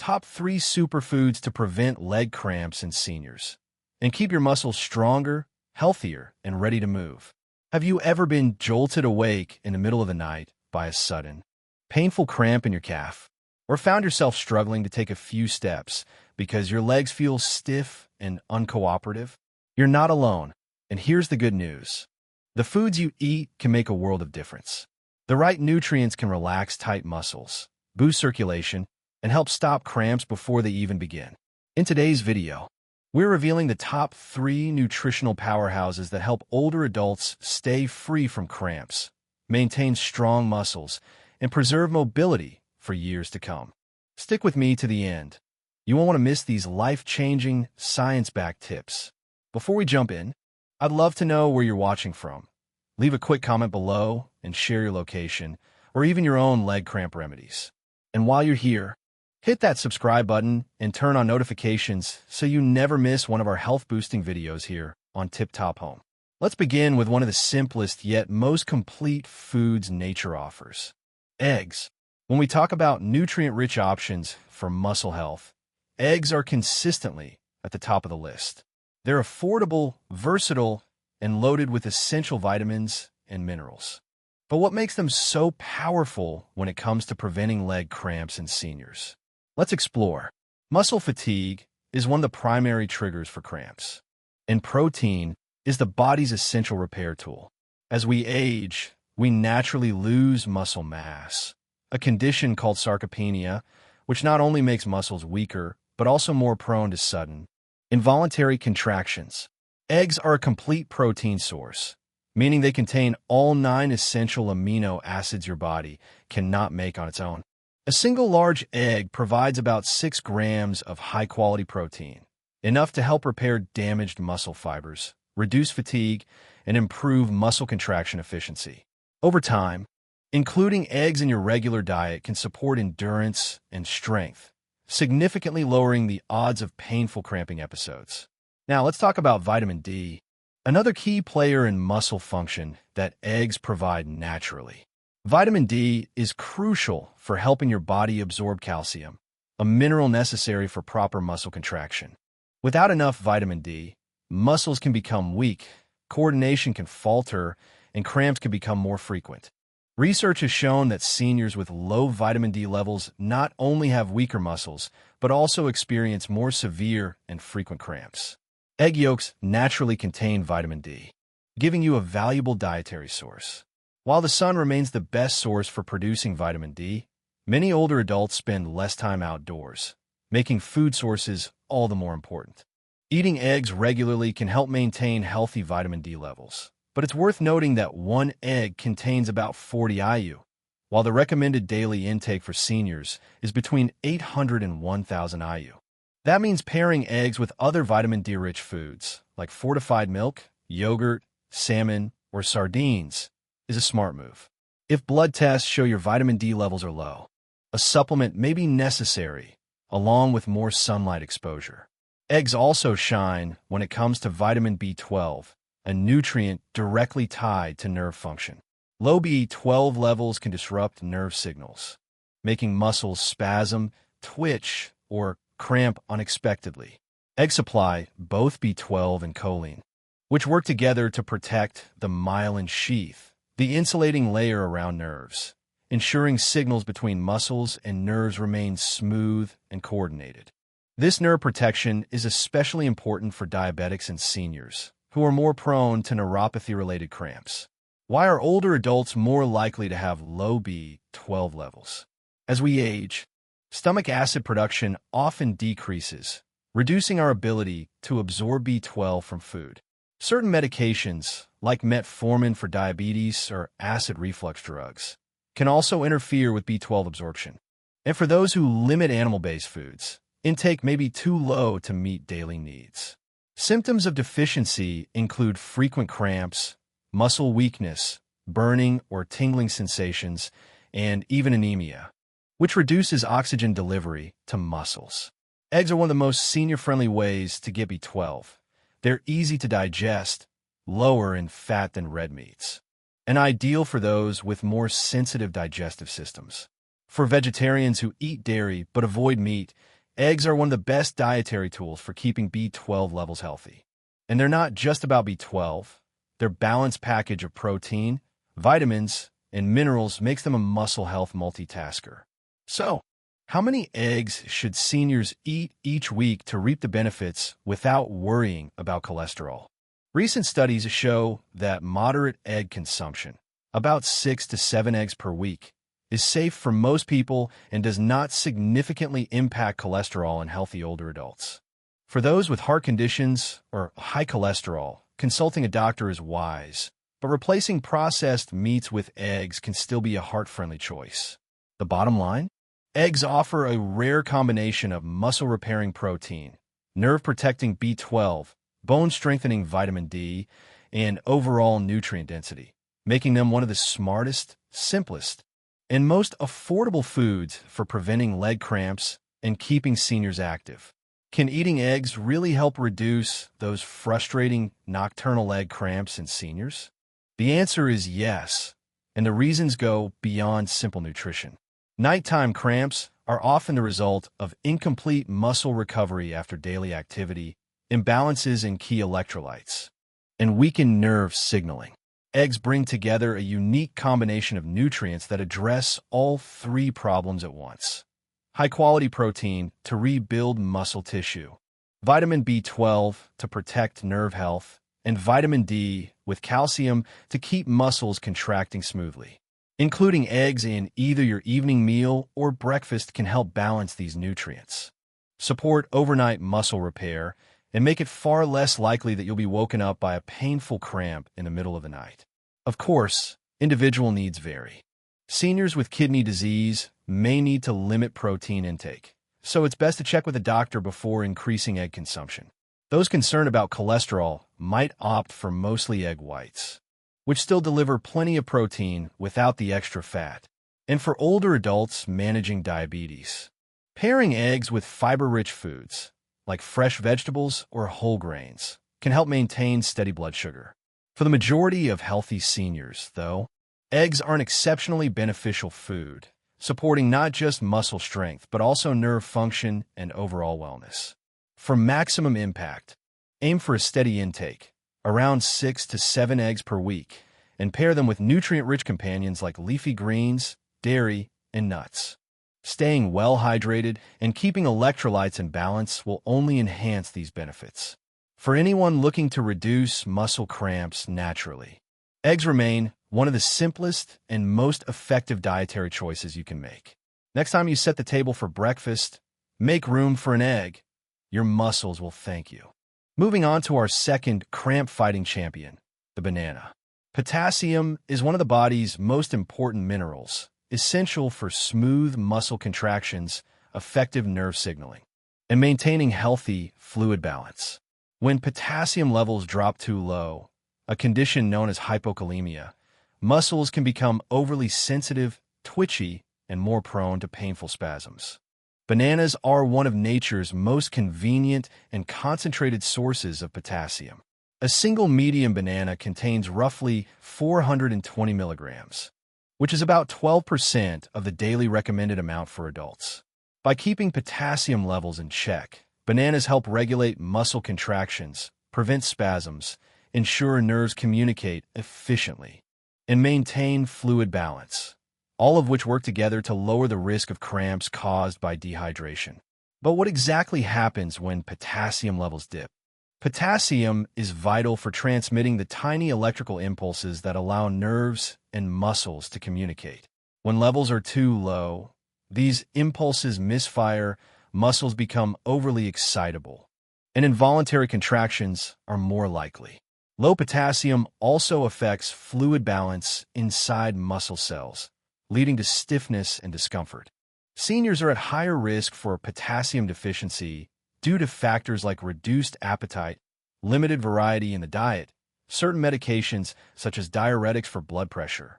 Top 3 superfoods to prevent leg cramps in seniors and keep your muscles stronger, healthier, and ready to move. Have you ever been jolted awake in the middle of the night by a sudden, painful cramp in your calf? Or found yourself struggling to take a few steps because your legs feel stiff and uncooperative? You're not alone, and here's the good news. The foods you eat can make a world of difference. The right nutrients can relax tight muscles, boost circulation, and help stop cramps before they even begin. In today's video, we're revealing the top 3 nutritional powerhouses that help older adults stay free from cramps, maintain strong muscles, and preserve mobility for years to come. Stick with me to the end. You won't want to miss these life-changing, science-backed tips. Before we jump in, I'd love to know where you're watching from. Leave a quick comment below and share your location, or even your own leg cramp remedies. And while you're here, hit that subscribe button and turn on notifications so you never miss one of our health-boosting videos here on Tip Top Home. Let's begin with one of the simplest yet most complete foods nature offers: eggs. When we talk about nutrient-rich options for muscle health, eggs are consistently at the top of the list. They're affordable, versatile, and loaded with essential vitamins and minerals. But what makes them so powerful when it comes to preventing leg cramps in seniors? Let's explore. Muscle fatigue is one of the primary triggers for cramps, and protein is the body's essential repair tool. As we age, we naturally lose muscle mass, a condition called sarcopenia, which not only makes muscles weaker, but also more prone to sudden, involuntary contractions. Eggs are a complete protein source, meaning they contain all 9 essential amino acids your body cannot make on its own. A single large egg provides about 6 grams of high-quality protein, enough to help repair damaged muscle fibers, reduce fatigue, and improve muscle contraction efficiency. Over time, including eggs in your regular diet can support endurance and strength, significantly lowering the odds of painful cramping episodes. Now, let's talk about vitamin D, another key player in muscle function that eggs provide naturally. Vitamin D is crucial for helping your body absorb calcium, a mineral necessary for proper muscle contraction. Without enough vitamin D, muscles can become weak, coordination can falter, and cramps can become more frequent. Research has shown that seniors with low vitamin D levels not only have weaker muscles, but also experience more severe and frequent cramps. Egg yolks naturally contain vitamin D, giving you a valuable dietary source. While the sun remains the best source for producing vitamin D, many older adults spend less time outdoors, making food sources all the more important. Eating eggs regularly can help maintain healthy vitamin D levels. But it's worth noting that 1 egg contains about 40 IU, while the recommended daily intake for seniors is between 800 and 1,000 IU. That means pairing eggs with other vitamin D-rich foods, like fortified milk, yogurt, salmon, or sardines, is a smart move. If blood tests show your vitamin D levels are low, a supplement may be necessary, along with more sunlight exposure. Eggs also shine when it comes to vitamin B12, a nutrient directly tied to nerve function. Low B12 levels can disrupt nerve signals, making muscles spasm, twitch, or cramp unexpectedly. Eggs supply both B12 and choline, which work together to protect the myelin sheath, the insulating layer around nerves, ensuring signals between muscles and nerves remain smooth and coordinated. This nerve protection is especially important for diabetics and seniors, who are more prone to neuropathy-related cramps. Why are older adults more likely to have low B12 levels? As we age, stomach acid production often decreases, reducing our ability to absorb B12 from food. Certain medications, like metformin for diabetes or acid reflux drugs, can also interfere with B12 absorption. And for those who limit animal-based foods, intake may be too low to meet daily needs. Symptoms of deficiency include frequent cramps, muscle weakness, burning or tingling sensations, and even anemia, which reduces oxygen delivery to muscles. Eggs are one of the most senior-friendly ways to get B12. They're easy to digest, lower in fat than red meats, and ideal for those with more sensitive digestive systems. For vegetarians who eat dairy but avoid meat, Eggs are one of the best dietary tools for keeping B12 levels healthy. And they're not just about B12. Their balanced package of protein, vitamins, and minerals makes them a muscle health multitasker. So, how many eggs should seniors eat each week to reap the benefits without worrying about cholesterol? Recent studies show that moderate egg consumption, about 6 to 7 eggs per week, is safe for most people and does not significantly impact cholesterol in healthy older adults. For those with heart conditions or high cholesterol, consulting a doctor is wise, but replacing processed meats with eggs can still be a heart-friendly choice. The bottom line? Eggs offer a rare combination of muscle-repairing protein, nerve-protecting B12, bone-strengthening vitamin D, and overall nutrient density, making them one of the smartest, simplest, and most affordable foods for preventing leg cramps and keeping seniors active. Can eating eggs really help reduce those frustrating nocturnal leg cramps in seniors? The answer is yes, and the reasons go beyond simple nutrition. Nighttime cramps are often the result of incomplete muscle recovery after daily activity, imbalances in key electrolytes, and weakened nerve signaling. Eggs bring together a unique combination of nutrients that address all three problems at once. High-quality protein to rebuild muscle tissue, vitamin B12 to protect nerve health, and vitamin D with calcium to keep muscles contracting smoothly. Including eggs in either your evening meal or breakfast can help balance these nutrients, support overnight muscle repair, and make it far less likely that you'll be woken up by a painful cramp in the middle of the night. Of course, individual needs vary. Seniors with kidney disease may need to limit protein intake, so it's best to check with a doctor before increasing egg consumption. Those concerned about cholesterol might opt for mostly egg whites, which still deliver plenty of protein without the extra fat. And for older adults managing diabetes, pairing eggs with fiber-rich foods, like fresh vegetables or whole grains, can help maintain steady blood sugar. For the majority of healthy seniors, though, eggs are an exceptionally beneficial food, supporting not just muscle strength, but also nerve function and overall wellness. For maximum impact, aim for a steady intake, around 6 to 7 eggs per week, and pair them with nutrient-rich companions like leafy greens, dairy, and nuts. Staying well hydrated and keeping electrolytes in balance will only enhance these benefits. For anyone looking to reduce muscle cramps naturally, eggs remain one of the simplest and most effective dietary choices you can make. Next time you set the table for breakfast, make room for an egg. Your muscles will thank you. Moving on to our second cramp-fighting champion, the banana. Potassium is one of the body's most important minerals, essential for smooth muscle contractions, effective nerve signaling, and maintaining healthy fluid balance. When potassium levels drop too low, a condition known as hypokalemia, muscles can become overly sensitive, twitchy, and more prone to painful spasms. Bananas are one of nature's most convenient and concentrated sources of potassium. A single medium banana contains roughly 420 milligrams, which is about 12% of the daily recommended amount for adults. By keeping potassium levels in check, bananas help regulate muscle contractions, prevent spasms, ensure nerves communicate efficiently, and maintain fluid balance, all of which work together to lower the risk of cramps caused by dehydration. But what exactly happens when potassium levels dip? Potassium is vital for transmitting the tiny electrical impulses that allow nerves and muscles to communicate. When levels are too low, these impulses misfire, muscles become overly excitable, and involuntary contractions are more likely. Low potassium also affects fluid balance inside muscle cells, leading to stiffness and discomfort. Seniors are at higher risk for potassium deficiency due to factors like reduced appetite, limited variety in the diet, certain medications such as diuretics for blood pressure,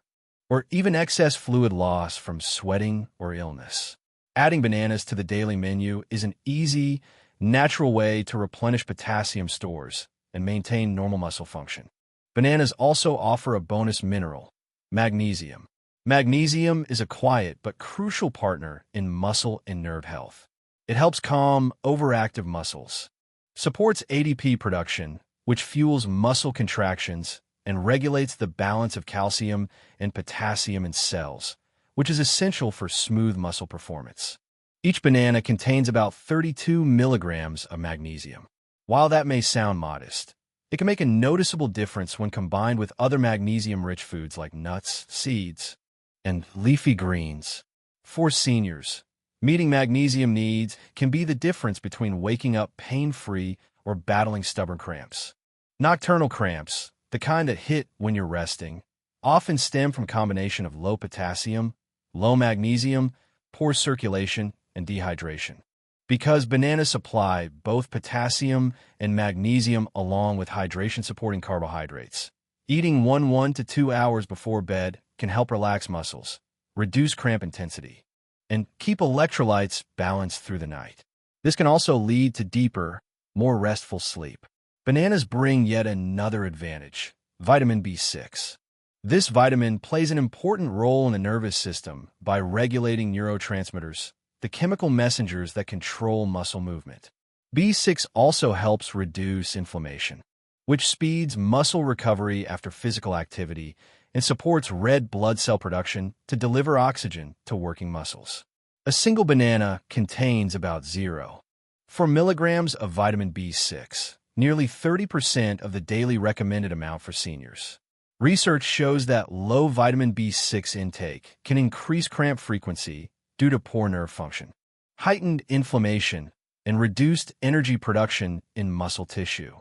or even excess fluid loss from sweating or illness. Adding bananas to the daily menu is an easy, natural way to replenish potassium stores and maintain normal muscle function. Bananas also offer a bonus mineral, magnesium. Magnesium is a quiet but crucial partner in muscle and nerve health. It helps calm overactive muscles, supports ADP production, which fuels muscle contractions, and regulates the balance of calcium and potassium in cells, which is essential for smooth muscle performance. Each banana contains about 32 milligrams of magnesium. While that may sound modest, it can make a noticeable difference when combined with other magnesium-rich foods like nuts, seeds, and leafy greens. For seniors, meeting magnesium needs can be the difference between waking up pain-free or battling stubborn cramps. Nocturnal cramps, the kind that hit when you're resting, often stem from a combination of low potassium, low magnesium, poor circulation, and dehydration. Because bananas supply both potassium and magnesium along with hydration-supporting carbohydrates, eating 1 to 2 hours before bed can help relax muscles, reduce cramp intensity, and keep electrolytes balanced through the night. This can also lead to deeper, more restful sleep. Bananas bring yet another advantage: vitamin B6. This vitamin plays an important role in the nervous system by regulating neurotransmitters, the chemical messengers that control muscle movement. B6 also helps reduce inflammation, which speeds muscle recovery after physical activity and supports red blood cell production to deliver oxygen to working muscles. A single banana contains about 0.4 milligrams of vitamin B6, nearly 30% of the daily recommended amount for seniors. Research shows that low vitamin B6 intake can increase cramp frequency due to poor nerve function, heightened inflammation, and reduced energy production in muscle tissue.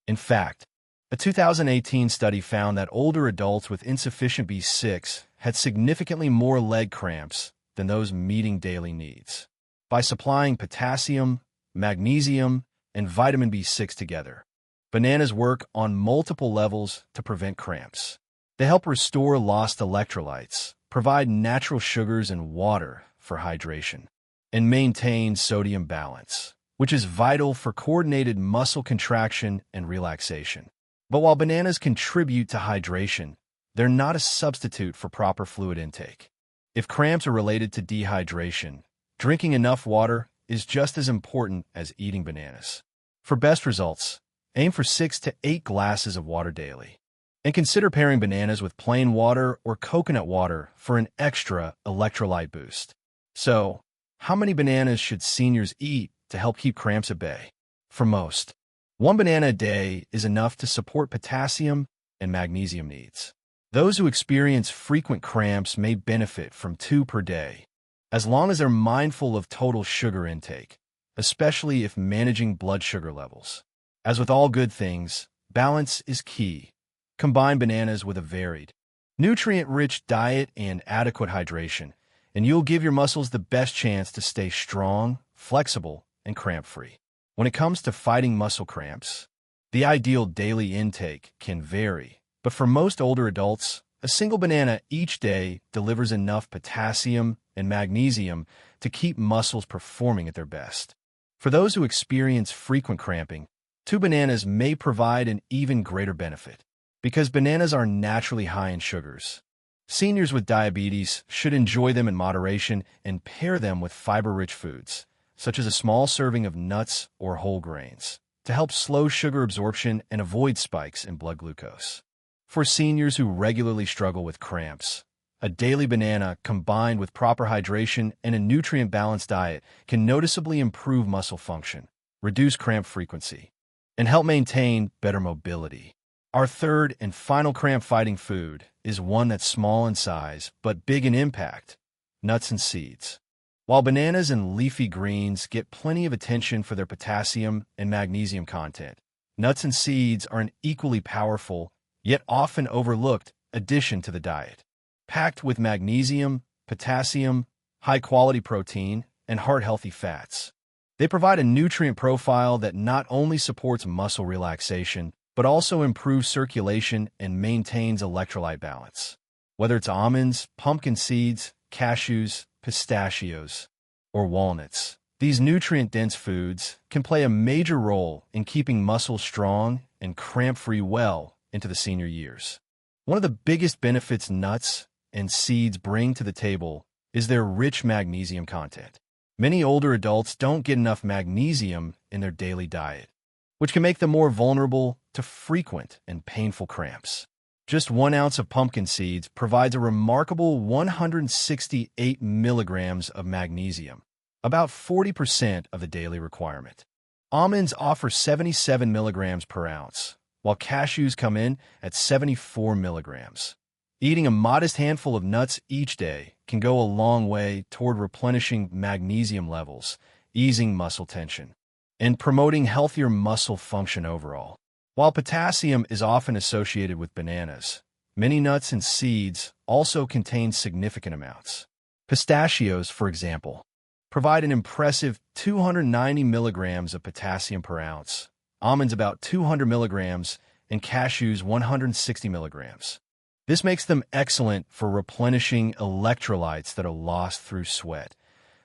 In fact, a 2018 study found that older adults with insufficient B6 had significantly more leg cramps than those meeting daily needs. By supplying potassium, magnesium, and vitamin B6 together, bananas work on multiple levels to prevent cramps. They help restore lost electrolytes, provide natural sugars and water for hydration, and maintain sodium balance, which is vital for coordinated muscle contraction and relaxation. But while bananas contribute to hydration, they're not a substitute for proper fluid intake. If cramps are related to dehydration, drinking enough water is just as important as eating bananas. For best results, aim for 6 to 8 glasses of water daily. And consider pairing bananas with plain water or coconut water for an extra electrolyte boost. So, how many bananas should seniors eat to help keep cramps at bay? For most, 1 banana a day is enough to support potassium and magnesium needs. Those who experience frequent cramps may benefit from 2 per day, as long as they're mindful of total sugar intake, especially if managing blood sugar levels. As with all good things, balance is key. Combine bananas with a varied, nutrient-rich diet and adequate hydration, and you'll give your muscles the best chance to stay strong, flexible, and cramp-free. When it comes to fighting muscle cramps, the ideal daily intake can vary, but for most older adults, a single banana each day delivers enough potassium and magnesium to keep muscles performing at their best. For those who experience frequent cramping, 2 bananas may provide an even greater benefit, because bananas are naturally high in sugars. Seniors with diabetes should enjoy them in moderation and pair them with fiber-rich foods, such as a small serving of nuts or whole grains, to help slow sugar absorption and avoid spikes in blood glucose. For seniors who regularly struggle with cramps, a daily banana combined with proper hydration and a nutrient-balanced diet can noticeably improve muscle function, reduce cramp frequency, and help maintain better mobility. Our third and final cramp-fighting food is one that's small in size but big in impact: nuts and seeds. While bananas and leafy greens get plenty of attention for their potassium and magnesium content, nuts and seeds are an equally powerful, yet often overlooked, addition to the diet. Packed with magnesium, potassium, high-quality protein, and heart-healthy fats, they provide a nutrient profile that not only supports muscle relaxation, but also improves circulation and maintains electrolyte balance. Whether it's almonds, pumpkin seeds, cashews, pistachios, or walnuts, these nutrient-dense foods can play a major role in keeping muscles strong and cramp-free well into the senior years. One of the biggest benefits nuts and seeds bring to the table is their rich magnesium content. Many older adults don't get enough magnesium in their daily diet, which can make them more vulnerable to frequent and painful cramps. Just 1 ounce of pumpkin seeds provides a remarkable 168 milligrams of magnesium, about 40% of the daily requirement. Almonds offer 77 milligrams per ounce, while cashews come in at 74 milligrams. Eating a modest handful of nuts each day can go a long way toward replenishing magnesium levels, easing muscle tension, and promoting healthier muscle function overall. While potassium is often associated with bananas, many nuts and seeds also contain significant amounts. Pistachios, for example, provide an impressive 290 milligrams of potassium per ounce, almonds about 200 milligrams, and cashews 160 milligrams. This makes them excellent for replenishing electrolytes that are lost through sweat,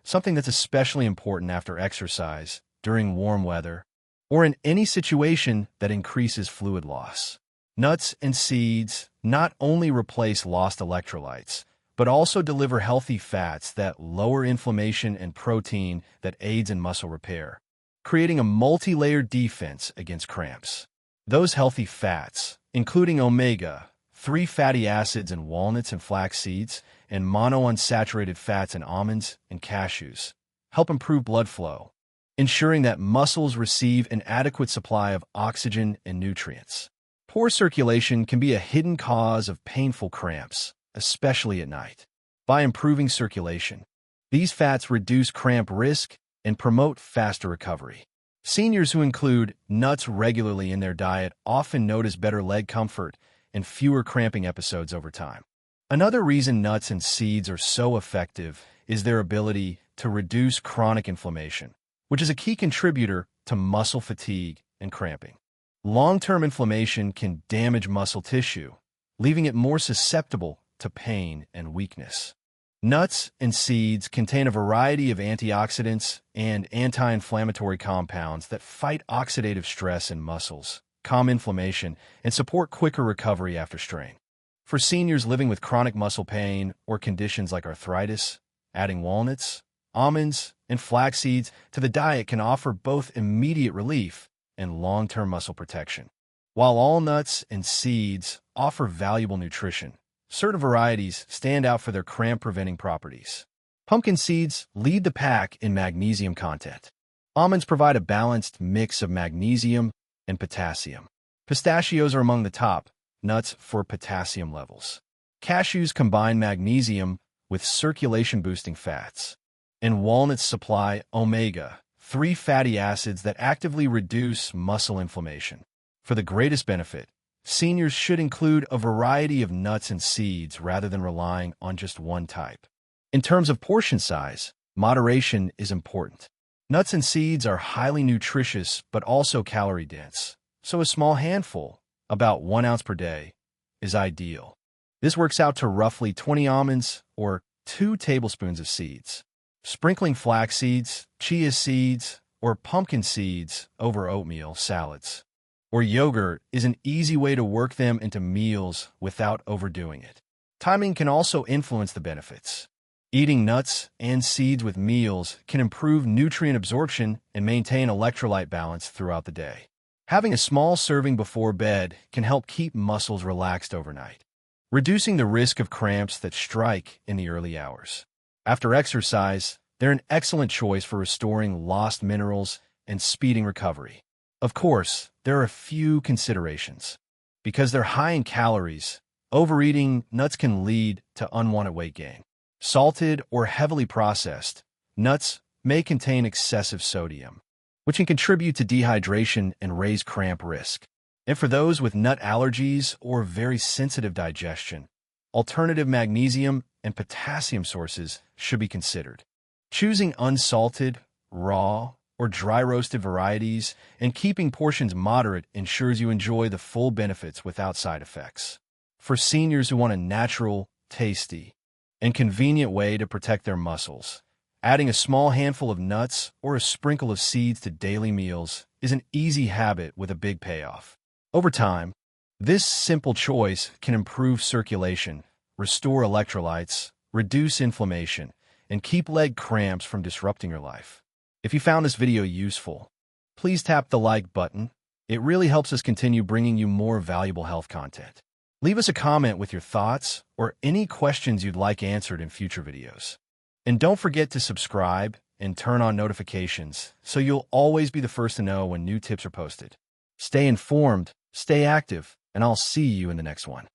something that's especially important after exercise, during warm weather, or in any situation that increases fluid loss. Nuts and seeds not only replace lost electrolytes, but also deliver healthy fats that lower inflammation and protein that aids in muscle repair, creating a multi-layered defense against cramps. Those healthy fats, including omega-3 fatty acids in walnuts and flax seeds, and monounsaturated fats in almonds and cashews, help improve blood flow, ensuring that muscles receive an adequate supply of oxygen and nutrients. Poor circulation can be a hidden cause of painful cramps, especially at night. By improving circulation, these fats reduce cramp risk and promote faster recovery. Seniors who include nuts regularly in their diet often notice better leg comfort and fewer cramping episodes over time. Another reason nuts and seeds are so effective is their ability to reduce chronic inflammation, which is a key contributor to muscle fatigue and cramping. Long-term inflammation can damage muscle tissue, leaving it more susceptible to pain and weakness. Nuts and seeds contain a variety of antioxidants and anti-inflammatory compounds that fight oxidative stress in muscles, calm inflammation, and support quicker recovery after strain. For seniors living with chronic muscle pain or conditions like arthritis, adding walnuts, almonds, and flax seeds to the diet can offer both immediate relief and long-term muscle protection. While all nuts and seeds offer valuable nutrition, certain varieties stand out for their cramp-preventing properties. Pumpkin seeds lead the pack in magnesium content. Almonds provide a balanced mix of magnesium and potassium. Pistachios are among the top nuts for potassium levels. Cashews combine magnesium with circulation-boosting fats, and walnuts supply omega-3 fatty acids that actively reduce muscle inflammation. For the greatest benefit, seniors should include a variety of nuts and seeds rather than relying on just one type. In terms of portion size, moderation is important. Nuts and seeds are highly nutritious but also calorie-dense, so a small handful, about 1 ounce per day, is ideal. This works out to roughly 20 almonds or 2 tablespoons of seeds. Sprinkling flax seeds, chia seeds, or pumpkin seeds over oatmeal, salads, or yogurt is an easy way to work them into meals without overdoing it. Timing can also influence the benefits. Eating nuts and seeds with meals can improve nutrient absorption and maintain electrolyte balance throughout the day. Having a small serving before bed can help keep muscles relaxed overnight, reducing the risk of cramps that strike in the early hours. After exercise, they're an excellent choice for restoring lost minerals and speeding recovery. Of course, there are a few considerations. Because they're high in calories, overeating nuts can lead to unwanted weight gain. Salted or heavily processed, nuts may contain excessive sodium, which can contribute to dehydration and raise cramp risk. And for those with nut allergies or very sensitive digestion, alternative magnesium and potassium sources should be considered. Choosing unsalted, raw, or dry-roasted varieties and keeping portions moderate ensures you enjoy the full benefits without side effects. For seniors who want a natural, tasty, and convenient way to protect their muscles, adding a small handful of nuts or a sprinkle of seeds to daily meals is an easy habit with a big payoff. Over time, this simple choice can improve circulation, restore electrolytes, reduce inflammation, and keep leg cramps from disrupting your life. If you found this video useful, please tap the like button. It really helps us continue bringing you more valuable health content. Leave us a comment with your thoughts or any questions you'd like answered in future videos. And don't forget to subscribe and turn on notifications so you'll always be the first to know when new tips are posted. Stay informed, stay active, and I'll see you in the next one.